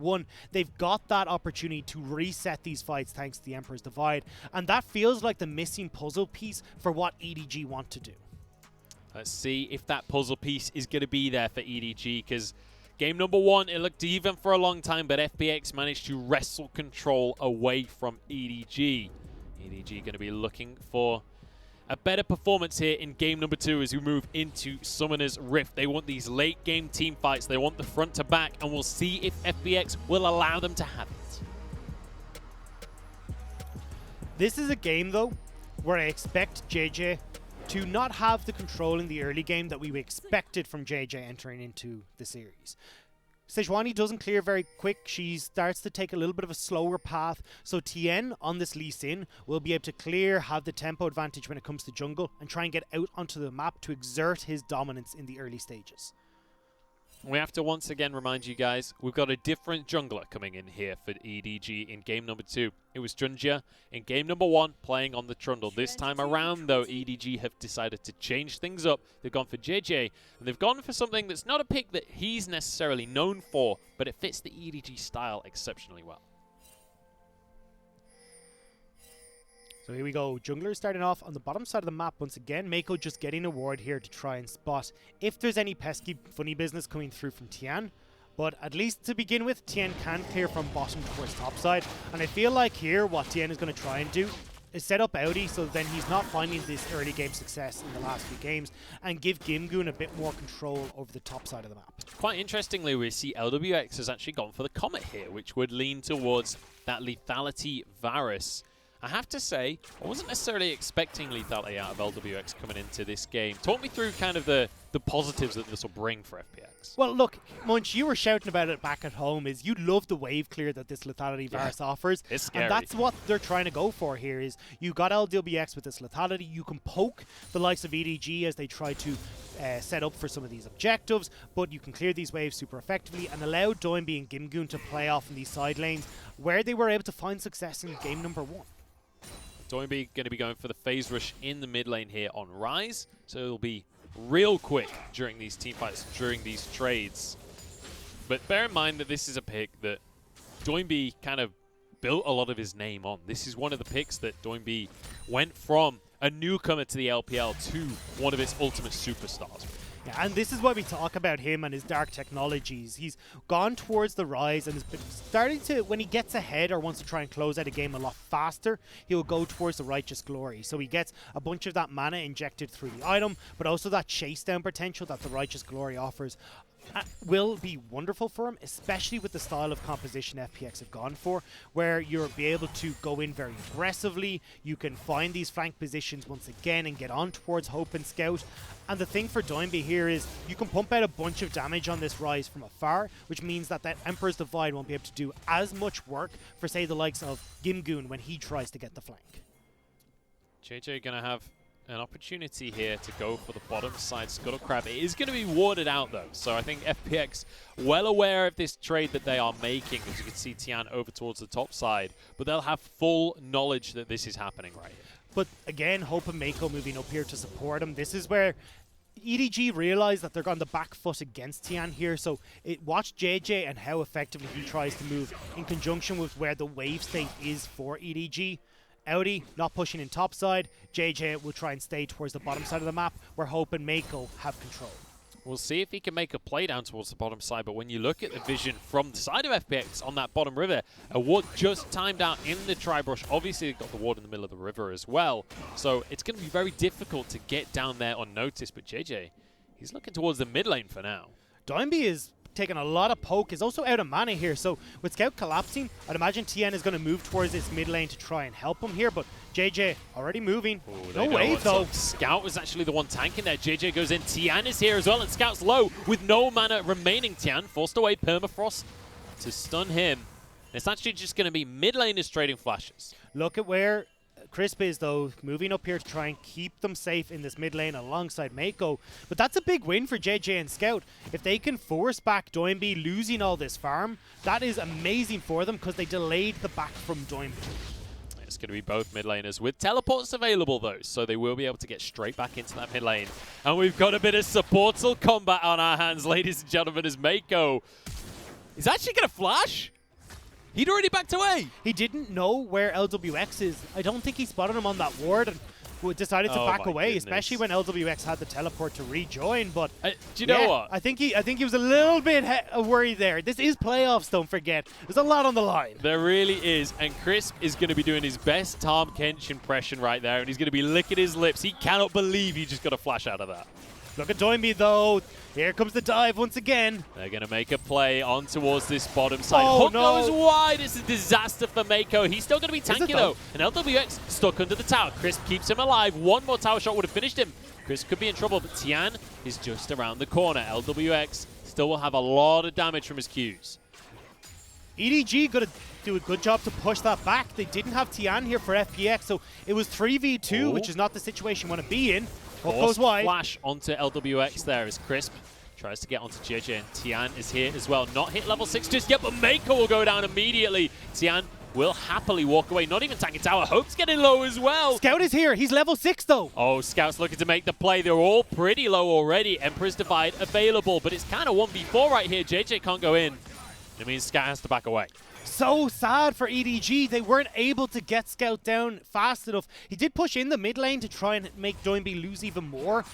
1, they've got that opportunity to reset these fights thanks to the Emperor's Divide, and that feels like the missing puzzle piece for what EDG want to do. Let's see if that puzzle piece is going to be there for EDG, because game number 1, it looked even for a long time, but FPX managed to wrestle control away from EDG. EDG going to be looking for a better performance here in game number 2 as we move into Summoner's Rift. They want these late game team fights. They want the front to back, and we'll see if FPX will allow them to have it. This is a game, though, where I expect JJ to not have the control in the early game that we expected from JJ entering into the series. Sejuani doesn't clear very quick. She starts to take a little bit of a slower path. So Tien on this Lee Sin will be able to clear, have the tempo advantage when it comes to jungle, and try and get out onto the map to exert his dominance in the early stages. We have to once again remind you guys, we've got a different jungler coming in here for EDG in game number 2. It was Junjia in game number 1 playing on the Trundle. This time around, though, EDG have decided to change things up. They've gone for JJ, and they've gone for something that's not a pick that he's necessarily known for, but it fits the EDG style exceptionally well. So here we go. Jungler starting off on the bottom side of the map once again. Mako just getting a ward here to try and spot if there's any pesky funny business coming through from Tian. But at least to begin with, Tian can clear from bottom towards top side. And I feel like here what Tian is going to try and do is set up Audi so then he's not finding this early game success in the last few games, and give Gimgoon a bit more control over the top side of the map. Quite interestingly, we see LWX has actually gone for the Comet here, which would lean towards that lethality Varus. I have to say, I wasn't necessarily expecting lethality out of LWX coming into this game. Talk me through kind of the positives that this will bring for FPX. Well, look, Munch, you were shouting about it back at home, is you love the wave clear that this lethality Varus offers. It's scary. And that's what they're trying to go for here, is you got LWX with this lethality. You can poke the likes of EDG as they try to set up for some of these objectives, but you can clear these waves super effectively and allow Doinby and Gimgoon to play off in these side lanes where they were able to find success in game number 1. Doinby going to be going for the phase rush in the mid lane here on Ryze, so it'll be real quick during these team fights, during these trades. But bear in mind that this is a pick that Doinby kind of built a lot of his name on. This is one of the picks that Doinby went from a newcomer to the LPL to one of its ultimate superstars. Yeah, and this is why we talk about him and his dark technologies. He's gone towards the Rise and has been starting to, when he gets ahead or wants to try and close out a game a lot faster, he'll go towards the Righteous Glory. So he gets a bunch of that mana injected through the item, but also that chase down potential that the Righteous Glory offers will be wonderful for him, especially with the style of composition FPX have gone for, where you'll be able to go in very aggressively. You can find these flank positions once again and get on towards Hope and Scout. And the thing for Doinby here is you can pump out a bunch of damage on this Rise from afar, which means that Emperor's Divide won't be able to do as much work for, say, the likes of Gimgoon when he tries to get the flank. JJ going to have an opportunity here to go for the bottom side Scuttle Crab. It is going to be warded out though, so I think FPX well aware of this trade that they are making, as you can see Tian over towards the top side, but they'll have full knowledge that this is happening right here. But again, Hope and Mako moving up here to support him. This is where EDG realize that they're on the back foot against Tian here, so watch JJ and how effectively he tries to move in conjunction with where the wave state is for EDG. Audi not pushing in top side. JJ will try and stay towards the bottom side of the map where Hope and Mako have control. We'll see if he can make a play down towards the bottom side, but when you look at the vision from the side of FPX on that bottom river, a ward just timed out in the tri-brush. Obviously, they've got the ward in the middle of the river as well, so it's going to be very difficult to get down there unnoticed, but JJ, he's looking towards the mid lane for now. Doinby is taking a lot of poke, is also out of mana here, so with Scout collapsing, I'd imagine Tien is going to move towards this mid lane to try and help him here, but JJ already moving. Ooh, no wave though. Scout was actually the one tanking there. JJ goes in, Tian is here as well, and Scout's low with no mana remaining. Tian forced away Permafrost to stun him. It's actually just going to be mid laners trading flashes. Look at where Crisp is though, moving up here to try and keep them safe in this mid lane alongside Mako. But that's a big win for JJ and Scout. If they can force back Doinby losing all this farm, that is amazing for them because they delayed the back from Doinby. It's going to be both mid laners with teleports available though, so they will be able to get straight back into that mid lane. And we've got a bit of supportal combat on our hands, ladies and gentlemen, as Mako Is actually going to flash? He'd already backed away. He didn't know where LWX is. I don't think he spotted him on that ward and decided to back away, especially when LWX had the teleport to rejoin. But do you know what? I think he was a little bit worried there. This is playoffs, don't forget. There's a lot on the line. There really is, and Crisp is going to be doing his best Tom Kench impression right there, and he's going to be licking his lips. He cannot believe he just got a flash out of that. Look at Doinby, though. Here comes the dive once again. They're going to make a play on towards this bottom side. Oh, Hook no. goes wide. It's a disaster for Mako. He's still going to be tanky, though. And LWX stuck under the tower. Crisp keeps him alive. One more tower shot would have finished him. Crisp could be in trouble, but Tian is just around the corner. LWX still will have a lot of damage from his Qs. EDG got to do a good job to push that back. They didn't have Tian here for FPX, so it was 3v2, which is not the situation you want to be in. Hook goes wide. Flash onto LWX there as Crisp tries to get onto JJ, and Tian is here as well. Not hit level 6 just yet, but Mako will go down immediately. Tian will happily walk away. Not even tanking tower. Hope's getting low as well. Scout is here. He's level 6, though. Oh, Scout's looking to make the play. They're all pretty low already. Emperor's Divide available, but it's kind of 1v4 right here. JJ can't go in. It means Scout has to back away. So sad for EDG. They weren't able to get Scout down fast enough. He did push in the mid lane to try and make Doinby lose even more.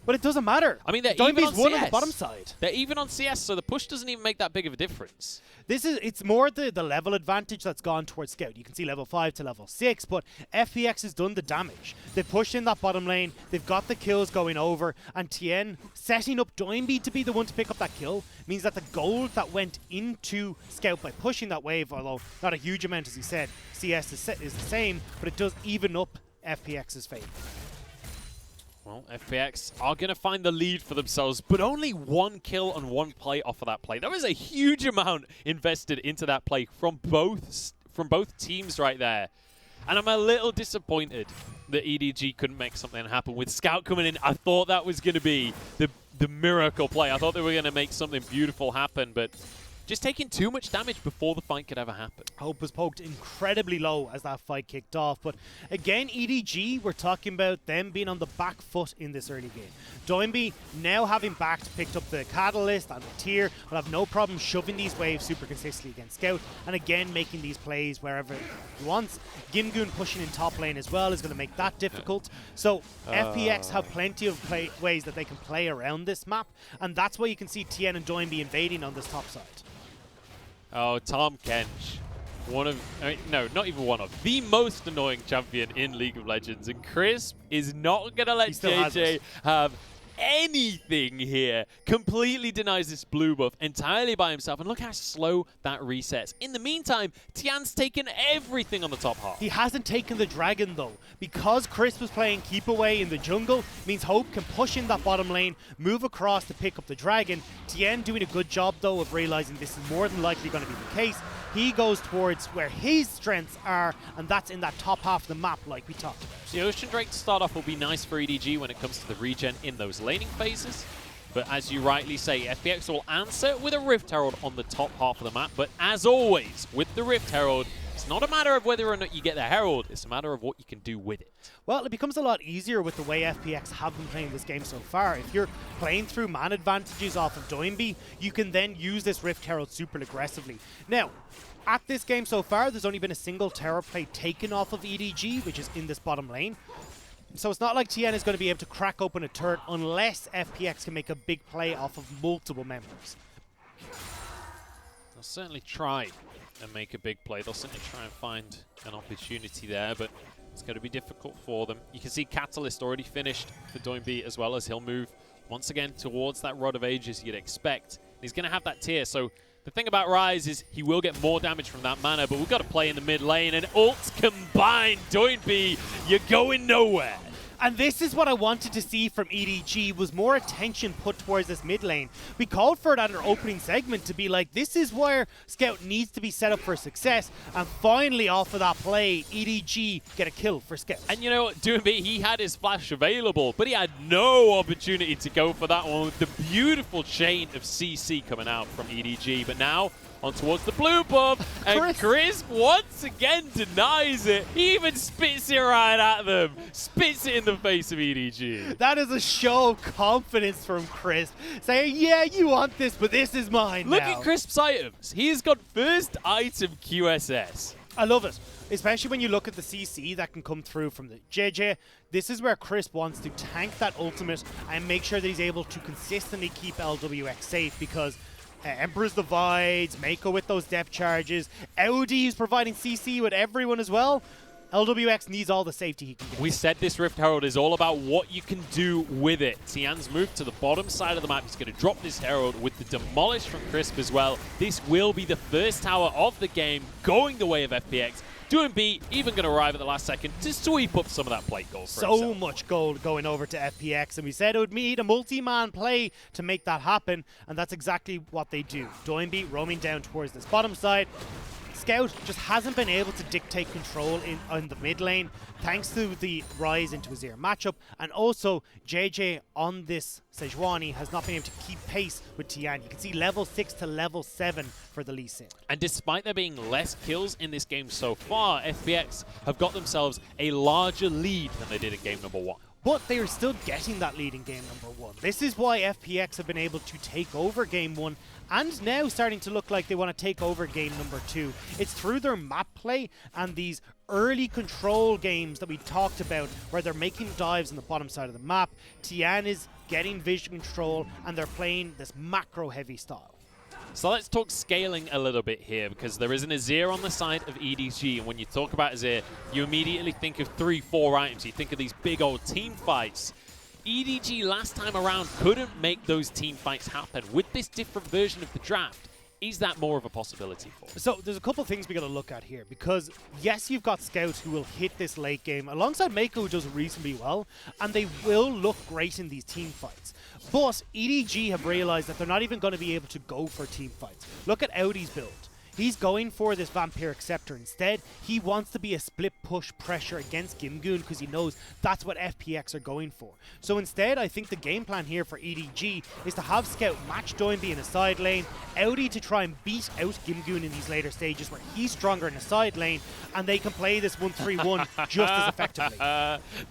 But it doesn't matter. I mean, they're even on one CS. on the bottom side. They're even on CS, so the push doesn't even make that big of a difference. It's more the level advantage that's gone towards Scout. You can see level 5 to level 6, but FPX has done the damage. They pushed in that bottom lane, they've got the kills going over, and Tien setting up Doinby to be the one to pick up that kill means that the gold that went into Scout by pushing that wave, although not a huge amount as he said, CS is the same, but it does even up FPX's fate. Well, FPX are going to find the lead for themselves, but only one kill and one play off of that play. There was a huge amount invested into that play from both teams right there. And I'm a little disappointed that EDG couldn't make something happen. With Scout coming in, I thought that was going to be the miracle play. I thought they were going to make something beautiful happen, but just taking too much damage before the fight could ever happen. Hope was poked incredibly low as that fight kicked off. But again, EDG, we're talking about them being on the back foot in this early game. Doinby, now having picked up the Catalyst and the Tier, will have no problem shoving these waves super consistently against Scout, and again making these plays wherever he wants. Gimgoon pushing in top lane as well is going to make that difficult. So FPX have plenty of ways that they can play around this map, and that's why you can see Tien and Doinby invading on this top side. Oh, Tom Kench. Not even one of. The most annoying champion in League of Legends. And Crisp is not going to let JJ have anything here. Completely denies this blue buff entirely by himself. And look how slow that resets. In the meantime, Tian's taken everything on the top half. He hasn't taken the dragon, though. Because Crisp was playing keep away in the jungle, means Hope can push in that bottom lane, move across to pick up the dragon. Tien doing a good job, though, of realizing this is more than likely going to be the case. He goes towards where his strengths are, and that's in that top half of the map, like we talked about. The Ocean Drake to start off will be nice for EDG when it comes to the regen in those laning phases. But as you rightly say, FPX will answer with a Rift Herald on the top half of the map. But as always, with the Rift Herald, it's not a matter of whether or not you get the Herald, it's a matter of what you can do with it. Well, it becomes a lot easier with the way FPX have been playing this game so far. If you're playing through man advantages off of Doinby, you can then use this Rift Herald super aggressively. Now, at this game so far, there's only been a single Terror play taken off of EDG, which is in this bottom lane. So it's not like Tien is going to be able to crack open a turret unless FPX can make a big play off of multiple members. They'll certainly try and make a big play. They'll certainly try and find an opportunity there, but it's going to be difficult for them. You can see Catalyst already finished for Doinby as well, as he'll move once again towards that Rod of Ages you'd expect. He's going to have that tier, so the thing about Ryze is he will get more damage from that mana, but we've got to play in the mid lane, and ults combined. Doinby, you're going nowhere. And this is what I wanted to see from EDG, was more attention put towards this mid lane. We called for it at our opening segment to be like, this is where Scout needs to be set up for success. And finally, off of that play, EDG get a kill for Scout. And you know what, Doinby, he had his flash available, but he had no opportunity to go for that one with the beautiful chain of CC coming out from EDG. But now, on towards the blue buff, and Chris once again denies it. He even spits it right at them. Spits it in the face of EDG. That is a show of confidence from Crisp, saying, yeah, you want this, but this is mine Look now. at Crisp's items. He has got first item QSS. I love it, especially when you look at the CC that can come through from the JJ. This is where Crisp wants to tank that ultimate and make sure that he's able to consistently keep LWX safe, because Emperor's Divides, Mako with those depth charges, Audi is providing CC with everyone as well. LWX needs all the safety he can get. We said this Rift Herald is all about what you can do with it. Tian's moved to the bottom side of the map. He's going to drop this Herald with the Demolish from Crisp as well. This will be the first tower of the game, going the way of FPX. Doing B, even going to arrive at the last second to sweep up some of that plate gold for himself. So much gold going over to FPX, and we said it would need a multi-man play to make that happen, and that's exactly what they do. Doinby roaming down towards this bottom side. Scout just hasn't been able to dictate control on the mid lane, thanks to the rise into a zero matchup, and also JJ on this Sejuani has not been able to keep pace with Tian. You can see level 6 to level 7 for the Lee Sin. And despite there being less kills in this game so far, FPX have got themselves a larger lead than they did in game number 1. But they are still getting that lead in game number 1. This is why FPX have been able to take over game 1 and now starting to look like they want to take over game number 2. It's through their map play and these early control games that we talked about where they're making dives on the bottom side of the map. Tian is getting vision control and they're playing this macro heavy style. So let's talk scaling a little bit here, because there is an Azir on the side of EDG, and when you talk about Azir, you immediately think of 3-4 items. You think of these big old team fights. EDG last time around couldn't make those team fights happen. With this different version of the draft, is that more of a possibility for them? So there's a couple of things we got to look at here, because yes, you've got Scouts who will hit this late game alongside Mako, who does reasonably well, and they will look great in these team fights. But EDG have realized that they're not even going to be able to go for team fights. Look at Audi's build. He's going for this Vampiric Scepter. Instead, he wants to be a split push pressure against Gimgoon because he knows that's what FPX are going for. So instead, I think the game plan here for EDG is to have Scout match Doinby in a side lane, Audi to try and beat out Gimgoon in these later stages where he's stronger in a side lane, and they can play this 1-3-1 just as effectively.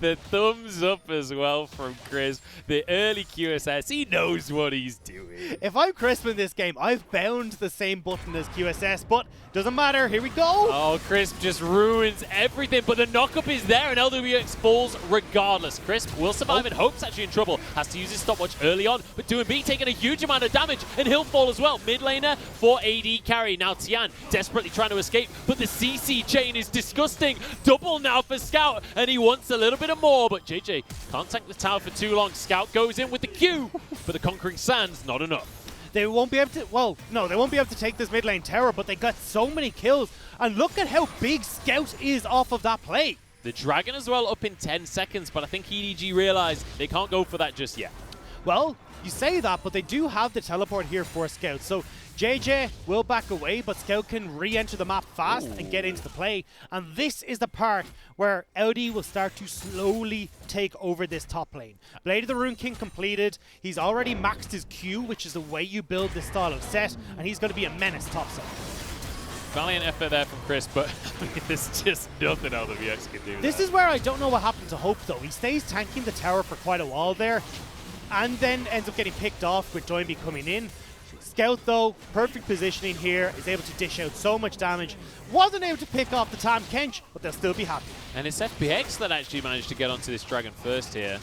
The thumbs up as well from Chris. The early QSS, he knows what he's doing. If I'm Crisp in this game, I've bound the same button as QSS, but doesn't matter. Here we go. Oh, Crisp just ruins everything, but the knockup is there, and LWX falls regardless. Crisp will survive, and Hope's actually in trouble. Has to use his stopwatch early on, but Doing B taking a huge amount of damage, and he'll fall as well. Mid laner for AD carry. Now Tian desperately trying to escape, but the CC chain is disgusting. Double now for Scout, and he wants a little bit of more, but JJ can't tank the tower for too long. Scout goes in with the Q, but the Conquering Sands not enough. They won't be able to, well, no, they won't be able to take this mid lane tower, but they got so many kills. And look at how big Scout is off of that play. The Dragon as well up in 10 seconds, but I think EDG realized they can't go for that just yet. Well, you say that, but they do have the teleport here for Scout. So JJ will back away, but Scout can re-enter the map fast and get into the play. And this is the part where Audi will start to slowly take over this top lane. Blade of the Rune King completed. He's already maxed his Q, which is the way you build this style of set, and he's going to be a menace topside. Valiant effort there from Chris, but I mean, there's just nothing LWX can do. This is where I don't know what happened to Hope, though. He stays tanking the tower for quite a while there, and then ends up getting picked off with Doinby coming in. Scout, though, perfect positioning here, is able to dish out so much damage. Wasn't able to pick off the Tam Kench, but they'll still be happy. And it's FPX that actually managed to get onto this Dragon first here.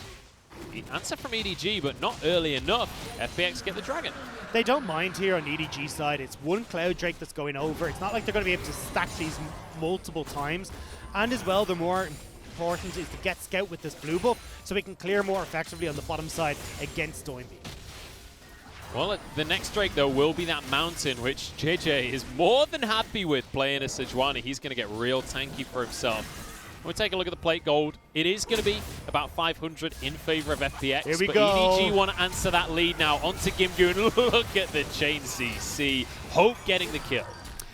Answer from EDG, but not early enough. FPX get the Dragon. They don't mind here on EDG side. It's one Cloud Drake that's going over. It's not like they're going to be able to stack these multiple times. And as well, the more important is to get Scout with this blue buff so we can clear more effectively on the bottom side against Doinby. Well, the next Drake, though, will be that Mountain, which JJ is more than happy with playing as Sejuani. He's going to get real tanky for himself. We'll take a look at the plate gold. It is going to be about 500 in favor of FPX. Here we but go. EDG want to answer that lead now onto Gimgoon. Look at the chain CC. Hope getting the kill.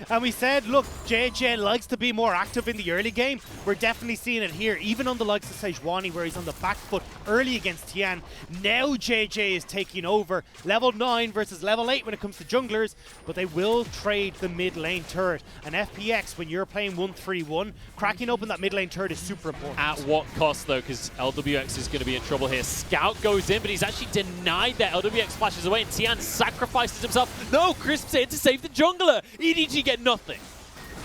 And we said, look, JJ likes to be more active in the early game. We're definitely seeing it here, even on the likes of Sejuani, where he's on the back foot early against Tian. Now JJ is taking over. Level 9 versus level 8 when it comes to junglers, but they will trade the mid lane turret. And FPX, when you're playing 1-3-1, cracking open that mid lane turret is super important. At what cost, though? Because LWX is going to be in trouble here. Scout goes in, but he's actually denied that. LWX flashes away, and Tian sacrifices himself. No, Crisp's in to save the jungler. EDG get nothing.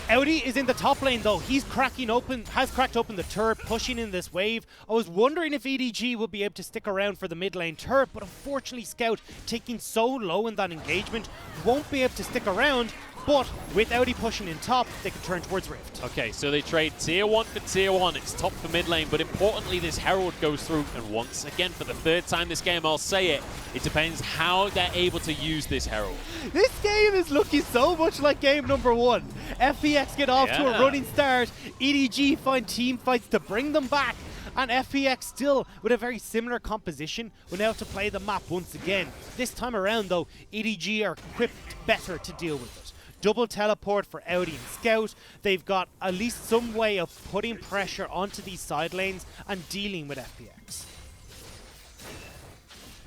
Audi is in the top lane though. He's has cracked open the turret, pushing in this wave. I was wondering if EDG would be able to stick around for the mid lane turret, but unfortunately Scout, taking so low in that engagement, won't be able to stick around. But with Audi pushing in top, they can turn towards Rift. Okay, so they trade tier 1 for tier 1. It's top for mid lane, but importantly, this Herald goes through. And once again, for the third time this game, I'll say it, it depends how they're able to use this Herald. This game is looking so much like game number 1. FPX get off to a running start. EDG find team fights to bring them back. And FPX still with a very similar composition will now have to play the map once again. This time around though, EDG are equipped better to deal with it. Double teleport for Audi and Scout. They've got at least some way of putting pressure onto these side lanes and dealing with FPX.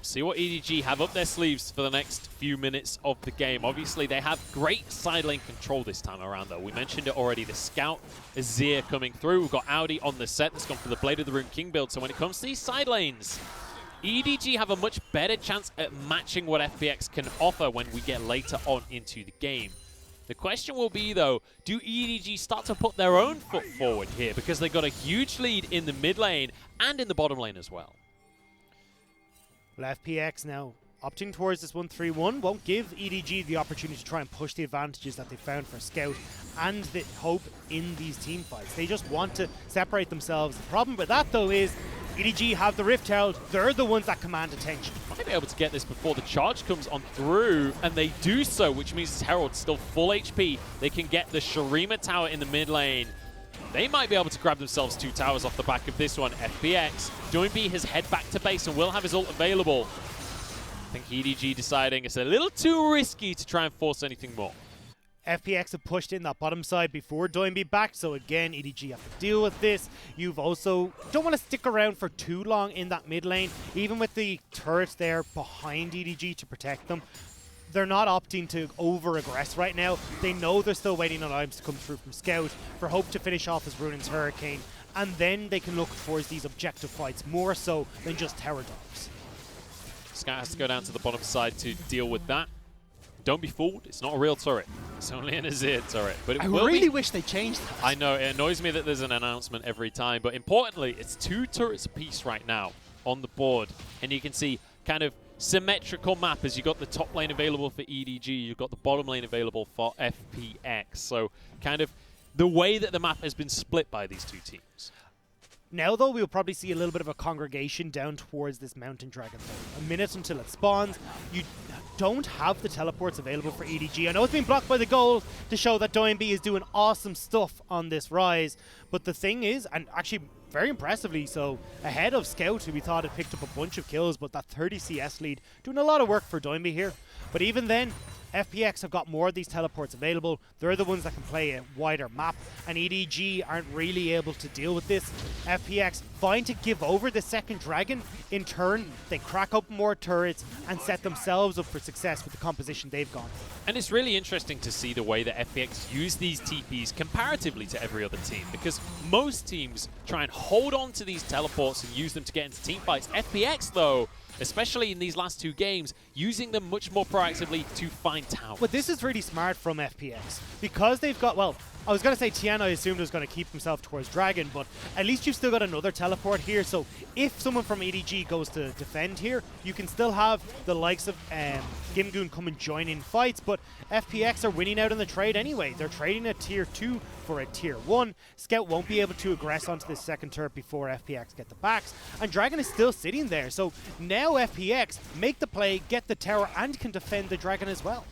See what EDG have up their sleeves for the next few minutes of the game. Obviously, they have great side lane control this time around, though. We mentioned it already, the Scout, Azir coming through. We've got Audi on the set that's gone for the Blade of the Rune King build. So when it comes to these side lanes, EDG have a much better chance at matching what FPX can offer when we get later on into the game. The question will be, though, do EDG start to put their own foot forward here? Because they got a huge lead in the mid lane and in the bottom lane as well. Well, FPX now opting towards this 1-3-1 won't give EDG the opportunity to try and push the advantages that they found for Scout and the hope in these team fights. They just want to separate themselves. The problem with that, though, is EDG have the Rift Herald. They're the ones that command attention. Might be able to get this before the charge comes on through, and they do so, which means this Herald's still full HP. They can get the Shurima Tower in the mid lane. They might be able to grab themselves 2 towers off the back of this one. FPX, Doinby has head back to base and will have his ult available. I think EDG deciding it's a little too risky to try and force anything more. FPX have pushed in that bottom side before Doinby back, so again, EDG have to deal with this. You've also don't want to stick around for too long in that mid lane, even with the turrets there behind EDG to protect them. They're not opting to over-aggress right now. They know they're still waiting on items to come through from Scout for hope to finish off his Runin's Hurricane, and then they can look towards these objective fights more so than just tower dogs. Scout has to go down to the bottom side to deal with that. Don't be fooled, it's not a real turret. It's only an Azir turret. But it I will really wish they changed that. I know, it annoys me that there's an announcement every time, but importantly, it's 2 turrets apiece right now on the board. And you can see kind of symmetrical map as you got the top lane available for EDG, you've got the bottom lane available for FPX. So kind of the way that the map has been split by these 2 teams. Now, though, we'll probably see a little bit of a congregation down towards this mountain dragon. A minute until it spawns. You don't have the teleports available for EDG. I know it's been blocked by the goal to show that Doinby is doing awesome stuff on this rise. But the thing is, and actually very impressively so, ahead of Scout, who we thought had picked up a bunch of kills, but that 30 CS lead, doing a lot of work for Doinby here. But even then, FPX have got more of these teleports available. They're the ones that can play a wider map, and EDG aren't really able to deal with this. FPX find to give over the second dragon. In turn, they crack open more turrets and set themselves up for success with the composition they've gone for. And it's really interesting to see the way that FPX use these TPs comparatively to every other team, because most teams try and hold on to these teleports and use them to get into team fights. FPX, though, especially in these last 2 games, using them much more proactively to find towers. But this is really smart from FPX, because they've got, well, I was going to say Tian, I assumed was going to keep himself towards Dragon, but at least you've still got another teleport here, so if someone from EDG goes to defend here, you can still have the likes of Gimgoon come and join in fights, but FPX are winning out in the trade anyway. They're trading a tier 2 for a tier 1. Scout won't be able to aggress onto this second turret before FPX get the backs, and Dragon is still sitting there, so now FPX make the play, get the tower, and can defend the Dragon as well.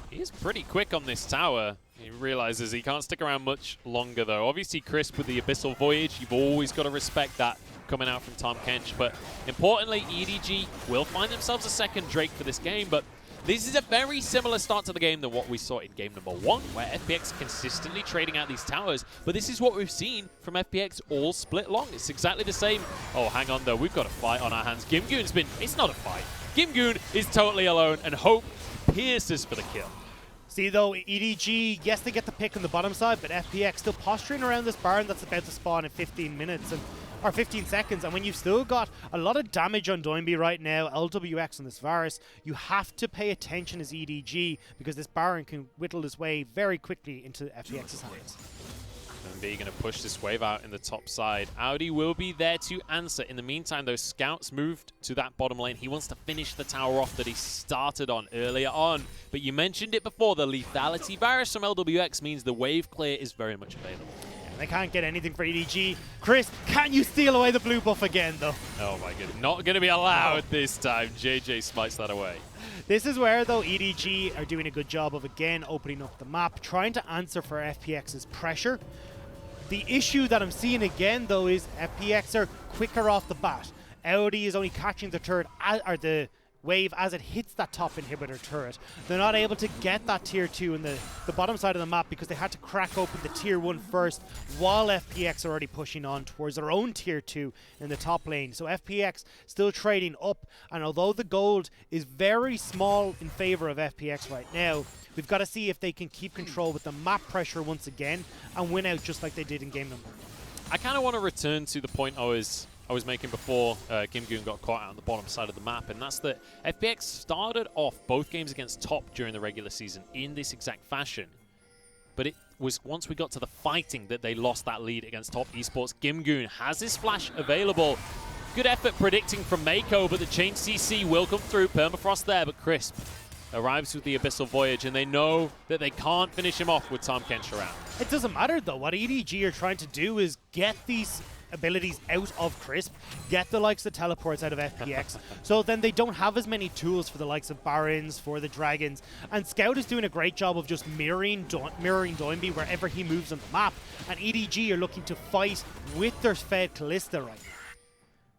He's pretty quick on this tower. He realizes he can't stick around much longer, though. Obviously, Crisp with the Abyssal Voyage, you've always got to respect that coming out from Tom Kench. But importantly, EDG will find themselves a second Drake for this game, but This is a very similar start to the game than what we saw in game number 1, where FPX consistently trading out these towers, but this is what we've seen from FPX all split long. It's exactly the same. Oh, hang on though, we've got a fight on our hands. Gimgoon's been, it's not a fight. Gimgoon is totally alone, and Hope pierces for the kill. See though, EDG, yes, they get the pick on the bottom side, but FPX still posturing around this Baron that's about to spawn in 15 minutes, or 15 seconds, and when you've still got a lot of damage on Doinby right now, LWX on this Varus, you have to pay attention as EDG, because this Baron can whittle his way very quickly into FPX's hands. Going to push this wave out in the top side. Audi will be there to answer. In the meantime, those scouts moved to that bottom lane. He wants to finish the tower off that he started on earlier on. But you mentioned it before, the lethality virus from LWX means the wave clear is very much available. Yeah, they can't get anything for EDG. Chris, can you steal away the blue buff again, though? Oh my goodness, not going to be allowed this time. JJ smites that away. This is where, though, EDG are doing a good job of, again, opening up the map, trying to answer for FPX's pressure. The issue that I'm seeing again, though, is FPX are quicker off the bat. Audi is only catching the turret, or the wave, as it hits that top inhibitor turret. They're not able to get that tier 2 in the bottom side of the map because they had to crack open the tier 1 first, while FPX are already pushing on towards their own tier 2 in the top lane. So FPX still trading up, and although the gold is very small in favor of FPX right now, we've got to see if they can keep control with the map pressure once again and win out just like they did in game number 1. I kind of want to return to the point I was making before Gimgoon got caught out on the bottom side of the map, and that's that FPX started off both games against Top during the regular season in this exact fashion. But it was once we got to the fighting that they lost that lead against Top Esports. Gimgoon has his flash available. Good effort predicting from Mako, but the chain CC will come through. Permafrost there, but Crisp arrives with the Abyssal Voyage, and they know that they can't finish him off with Tahm Kench around. It doesn't matter, though. What EDG are trying to do is get these abilities out of Crisp, get the likes of teleports out of FPX, so then they don't have as many tools for the likes of Barons, for the Dragons, and Scout is doing a great job of just mirroring Doinby wherever he moves on the map, and EDG are looking to fight with their Fed Callista right now.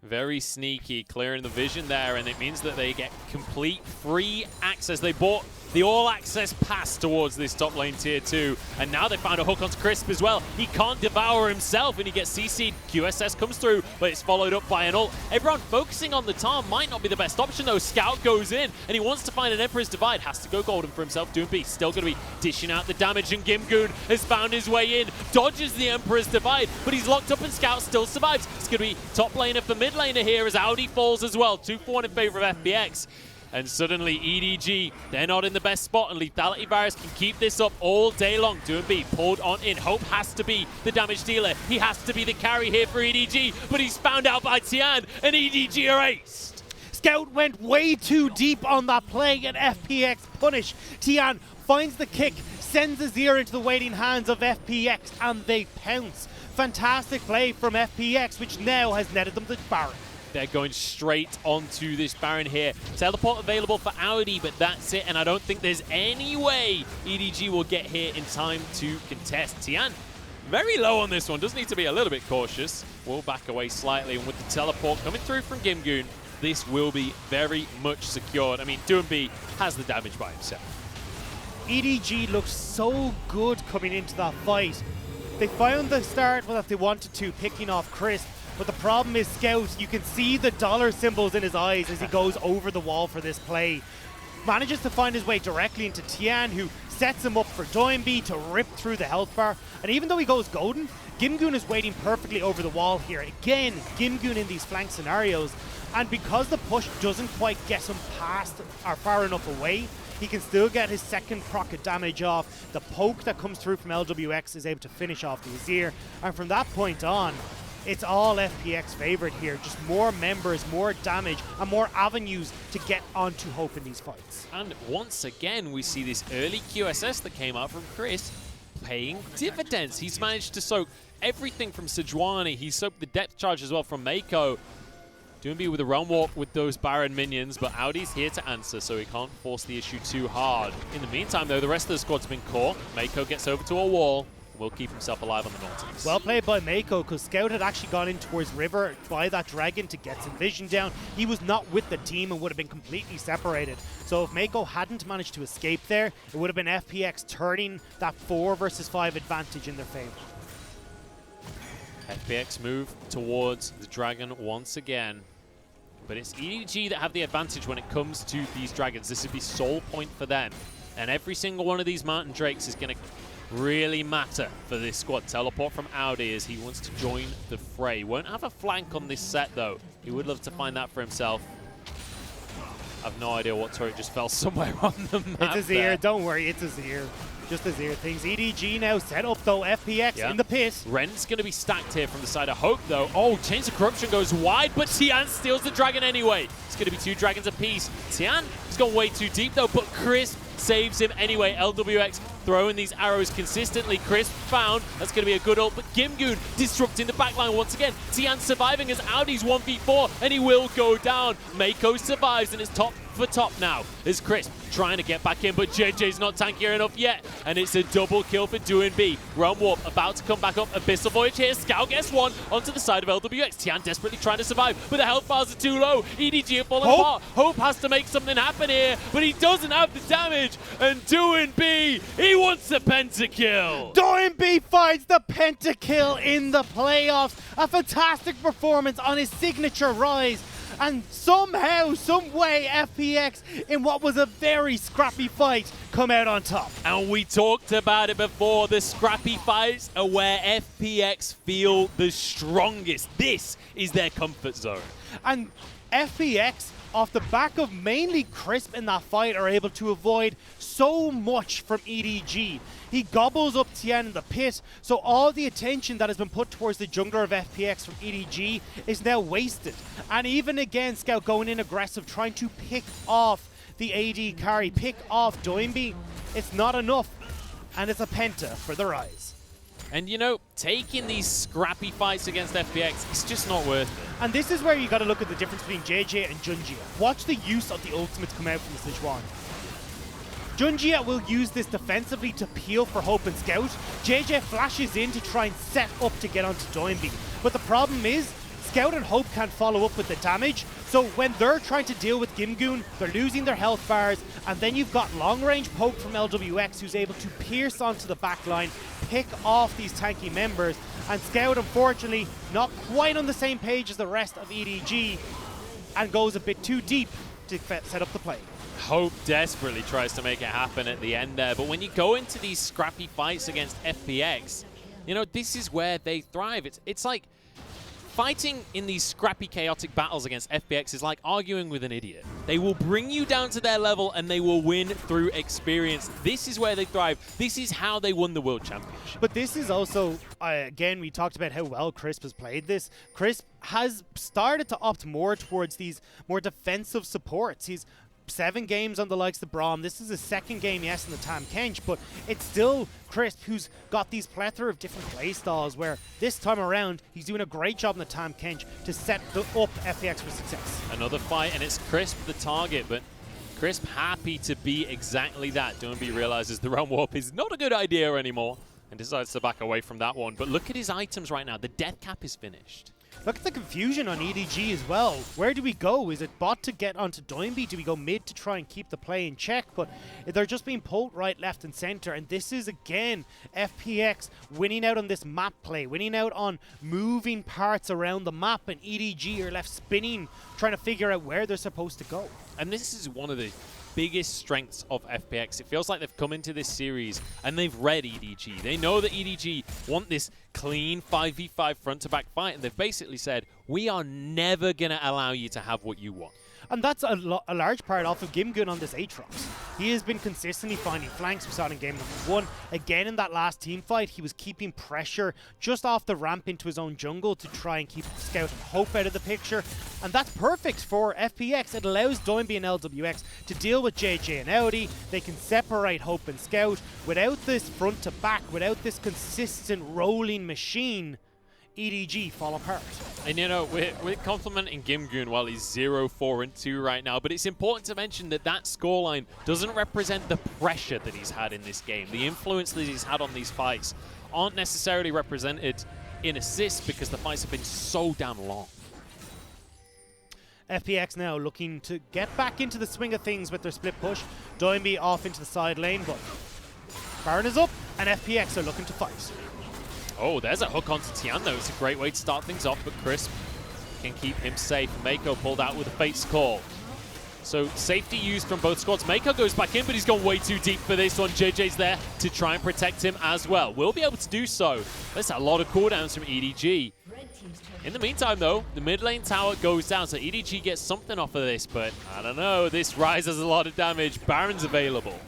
Very sneaky, clearing the vision there, and it means that they get complete free access. They bought the all-access pass towards this top lane tier 2, and now they found a hook onto Crisp as well. He can't devour himself, and he gets CC'd. QSS comes through, but it's followed up by an ult. Everyone focusing on the Tahm might not be the best option, though. Scout goes in, and he wants to find an Emperor's Divide. Has to go golden for himself. Doomby still going to be dishing out the damage, and Gimgoon has found his way in. Dodges the Emperor's Divide, but he's locked up, and Scout still survives. It's going to be top laner for mid laner here as Audi falls as well. 2-for-1 in favor of FPX. And suddenly EDG, they're not in the best spot, and Lethality Virus can keep this up all day long. Doomby pulled on in. Hope has to be the damage dealer. He has to be the carry here for EDG, but he's found out by Tian, and EDG are aced. Scout went way too deep on that play, and FPX punish. Tian finds the kick, sends Azir into the waiting hands of FPX, and they pounce. Fantastic play from FPX, which now has netted them the Baron. They're going straight onto this Baron here. Teleport available for Audi, but that's it. And I don't think there's any way EDG will get here in time to contest. Tian, very low on this one. Does need to be a little bit cautious. Will back away slightly. And with the teleport coming through from Gimgoon, this will be very much secured. I mean, Doomby has the damage by himself. EDG looks so good coming into that fight. They found the start that they wanted to, picking off Crisp. But the problem is Scout, you can see the dollar symbols in his eyes as he goes over the wall for this play. Manages to find his way directly into Tian, who sets him up for Doinby to rip through the health bar. And even though he goes golden, Gimgoon is waiting perfectly over the wall here. Again, Gimgoon in these flank scenarios. And because the push doesn't quite get him past or far enough away, he can still get his second proc of damage off. The poke that comes through from LWX is able to finish off the Azir. And from that point on, it's all FPX favored here. Just more members, more damage, and more avenues to get onto Hope in these fights. And once again, we see this early QSS that came out from Chris paying dividends. He's managed to soak everything from Sejuani. He soaked the depth charge as well from Mako. Doomby with a realm walk with those Baron minions, but Audi's here to answer, so he can't force the issue too hard. In the meantime, though, the rest of the squad's been caught. Mako gets over to a wall. will keep himself alive on the Nautilus. Well played by Mako, because Scout had actually gone in towards River by that Dragon to get some vision down. He was not with the team and would have been completely separated. So if Mako hadn't managed to escape there, it would have been FPX turning that 4 versus 5 advantage in their favor. FPX move towards the Dragon once again. But it's EDG that have the advantage when it comes to these Dragons. This would be sole point for them. And every single one of these Mountain Drakes is going to really matter for this squad. Teleport from Audi as he wants to join the fray. Won't have a flank on this set though. He would love to find that for himself. I've no idea what turret just fell somewhere on the map. It's a Zir, don't worry, it's a Zir. Just a Zir things. EDG now set up though, FPX in the pit. Ren's going to be stacked here from the side of Hope though. Oh, Chains of Corruption goes wide, but Tian steals the Dragon anyway. It's going to be 2 Dragons apiece. Tian has gone way too deep though, but Crisp saves him anyway. LWX throwing these arrows consistently. Crisp found. That's going to be a good ult, but Gimgoon disrupting the backline once again. Tian surviving as Audi's 1v4, and he will go down. Mako survives, and it's top for top now. There's Crisp trying to get back in, but JJ's not tankier enough yet, and it's a double kill for Doing B. Realm Warp about to come back up. Abyssal Voyage here. Scout gets one onto the side of LWX. Tian desperately trying to survive, but the health bars are too low. EDG are falling apart. Hope has to make something happen here, but he doesn't have the damage, and Doing B, he wants the pentakill. Doing B finds the pentakill in the playoffs. A fantastic performance on his signature rise. And somehow, some way, FPX, in what was a very scrappy fight, come out on top. And we talked about it before. The scrappy fights are where FPX feel the strongest. This is their comfort zone. And FPX, off the back of mainly Crisp in that fight, are able to avoid so much from EDG. He gobbles up Tian in the pit, so all the attention that has been put towards the jungler of FPX from EDG is now wasted. And even again, Scout going in aggressive, trying to pick off the AD carry, pick off Doinby. It's not enough, and it's a penta for the Rise. And you know, taking these scrappy fights against FPX, it's just not worth it. And this is where you got to look at the difference between JJ and Junjia. Watch the use of the ultimates come out from the Sichuan. Junjia will use this defensively to peel for Hope and Scout. JJ flashes in to try and set up to get onto Doinby. But the problem is, Scout and Hope can't follow up with the damage, so when they're trying to deal with Gimgoon, they're losing their health bars, and then you've got long-range poke from LWX who's able to pierce onto the backline, pick off these tanky members, and Scout, unfortunately, not quite on the same page as the rest of EDG, and goes a bit too deep to set up the play. Hope desperately tries to make it happen at the end there, but when you go into these scrappy fights against FPX, you know, this is where they thrive. It's like fighting in these scrappy, chaotic battles against FPX is like arguing with an idiot. They will bring you down to their level and they will win through experience. This is where they thrive. This is how they won the World Championship. But this is also, again, we talked about how well Crisp has played this. Crisp has started to opt more towards these more defensive supports. He's 7 games on the likes of Braum. This is his 2nd game, yes, in the Tam Kench, but it's still Crisp who's got these plethora of different play styles where this time around he's doing a great job in the Tam Kench to set up FPX for success. Another fight, and it's Crisp the target, but Crisp happy to be exactly that. Doinby realizes the Realm Warp is not a good idea anymore and decides to back away from that one. But look at his items right now. The death cap is finished. Look at the confusion on EDG as well. Where do we go? Is it bot to get onto Doinby? Do we go mid to try and keep the play in check? But they're just being pulled right, left, and center. And this is, again, FPX winning out on this map play, winning out on moving parts around the map, and EDG are left spinning, trying to figure out where they're supposed to go. And this is one of the biggest strengths of FPX. It feels like they've come into this series and they've read EDG. They know that EDG want this clean 5v5 front-to-back fight, and they've basically said, we are never going to allow you to have what you want. And that's a large part off of Gimgoon on this Aatrox. He has been consistently finding flanks. We saw it in game number 1. Again, in that last team fight, he was keeping pressure just off the ramp into his own jungle to try and keep Scout and Hope out of the picture. And that's perfect for FPX. It allows Doinby and LWX to deal with JJ and Audi. They can separate Hope and Scout. Without this front to back, without this consistent rolling machine, EDG fall apart. And you know, we're complimenting Gimgoon while he's 0-4-2 right now, but it's important to mention that that scoreline doesn't represent the pressure that he's had in this game. The influence that he's had on these fights aren't necessarily represented in assists because the fights have been so damn long. FPX now looking to get back into the swing of things with their split push. Doinby off into the side lane, but Baron is up, and FPX are looking to fight. Oh, there's a hook onto Tian, though. It's a great way to start things off, but Crisp can keep him safe. Mako pulled out with a Fate's Call. So safety used from both squads. Mako goes back in, but he's gone way too deep for this one. JJ's there to try and protect him as well. Will be able to do so. That's a lot of cooldowns from EDG. In the meantime, though, the mid lane tower goes down, so EDG gets something off of this, but I don't know. This Ryze has a lot of damage. Baron's available.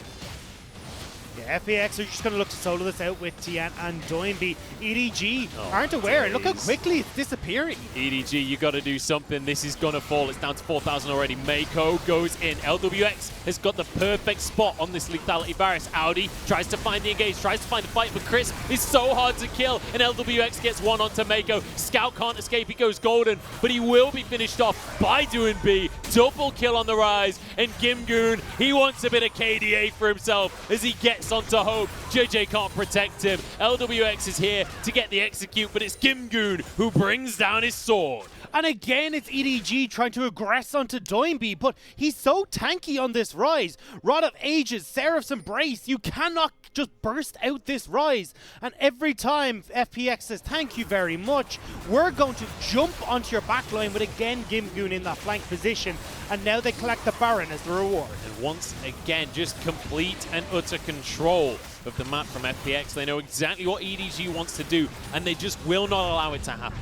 Yeah, FPX are just going to look to solo this out with Tian and Doinby. EDG aren't aware. Look how quickly it's disappearing. EDG, you got to do something. This is going to fall. It's down to 4,000 already. Mako goes in. LWX has got the perfect spot on this lethality Varus. Audi tries to find the engage, tries to find the fight, but Chris is so hard to kill, and LWX gets one onto Mako. Scout can't escape. He goes golden, but he will be finished off by Doinby. Double kill on the Ryze, and Gimgoon, he wants a bit of KDA for himself as he gets onto Hope. JJ can't protect him. LWX is here to get the execute, but it's Gimgoon who brings down his sword. And again, it's EDG trying to aggress onto Doinby, but he's so tanky on this Ryze. Rod of Ages, Seraph's Embrace, you cannot just burst out this Ryze. And every time FPX says, thank you very much, we're going to jump onto your backline with again Gimgoon in that flank position. And now they collect the Baron as the reward. And once again, just complete and utter control of the map from FPX. They know exactly what EDG wants to do, and they just will not allow it to happen.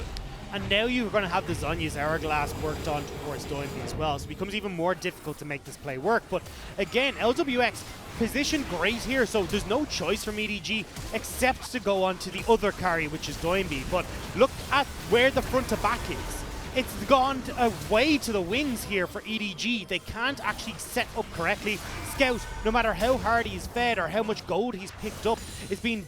And now you're going to have the Zhonya's Hourglass worked on towards Doinby as well, so it becomes even more difficult to make this play work. But again, LWX position great here, so there's no choice from EDG except to go on to the other carry, which is Doinby. But look at where the front to back is. It's gone away to the wings here for EDG. They can't actually set up correctly. Scout, no matter how hard he's fed or how much gold he's picked up, is being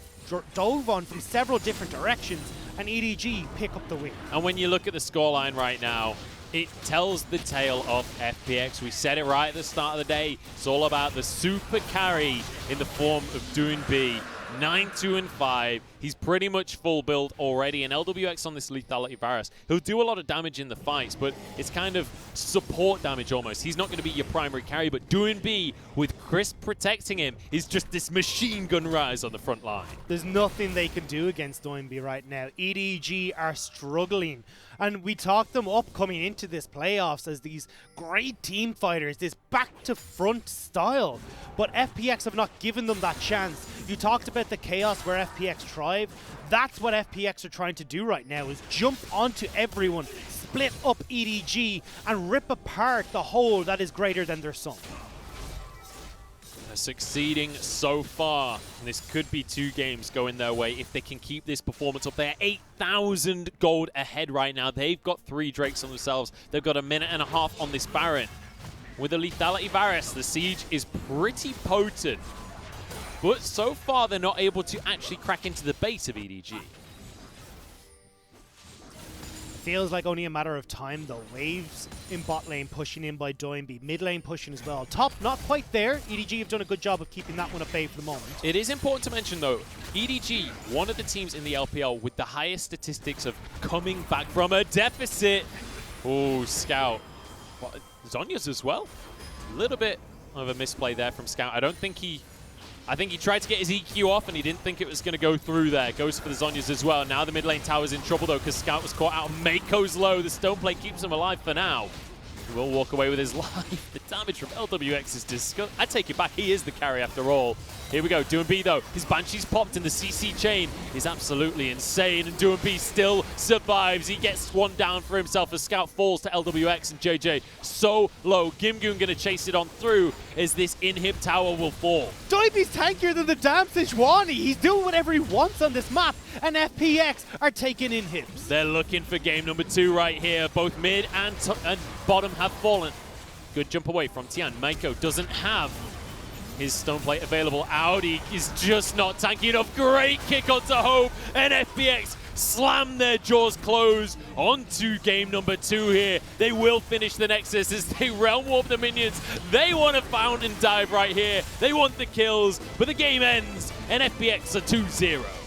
dove on from several different directions, and EDG pick up the win. And when you look at the scoreline right now, it tells the tale of FPX. We said it right at the start of the day. It's all about the super carry in the form of Doinby. 9-2-5. He's pretty much full build already, and LWX on this lethality Varus, he'll do a lot of damage in the fights, but it's kind of support damage almost. He's not going to be your primary carry, but Doinby, with Chris protecting him, is just this machine gun Ryze on the front line. There's nothing they can do against Doinby right now. EDG are struggling, and we talked them up coming into this playoffs as these great team fighters, this back-to-front style, but FPX have not given them that chance. You talked about the chaos where FPX thrive. That's what FPX are trying to do right now, is jump onto everyone, split up EDG, and rip apart the whole that is greater than their sum. They're succeeding so far, and this could be 2 games going their way if they can keep this performance up. They're 8,000 gold ahead right now. They've got 3 Drakes on themselves. They've got a minute and a half on this Baron. With the lethality Varus, the siege is pretty potent. But so far, they're not able to actually crack into the base of EDG. Feels like only a matter of time though. Waves in bot lane pushing in by Doinby. Mid lane pushing as well. Top not quite there. EDG have done a good job of keeping that one at bay for the moment. It is important to mention though, EDG, one of the teams in the LPL with the highest statistics of coming back from a deficit. Oh, Scout. Well, Zhonya's as well. A little bit of a misplay there from Scout. I think he tried to get his EQ off and he didn't think it was going to go through there. Goes for the Zhonya's as well. Now the mid lane tower's in trouble though because Scout was caught out. Mako's low. The stone plate keeps him alive for now. He will walk away with his life. The damage from LWX is disgusting. I take it back. He is the carry after all. Here we go. Doinby though. His Banshee's popped and the CC chain is absolutely insane. And Doinby still survives. He gets one down for himself as Scout falls to LWX and JJ so low. Gimgoon going to chase it on through as this inhib tower will fall. Doinby's tankier than the damn Sejuani. He's doing whatever he wants on this map. And FPX are taking inhibs. They're looking for game number 2 right here. Both mid and bottom have fallen. Good jump away from Tian. Mako doesn't have his stone plate available. Audi is just not tanky enough. Great kick onto Hope, and FPX slam their jaws closed onto game number 2 here. They will finish the Nexus as they realm warp the minions. They want a fountain dive right here. They want the kills, but the game ends and FPX are 2-0.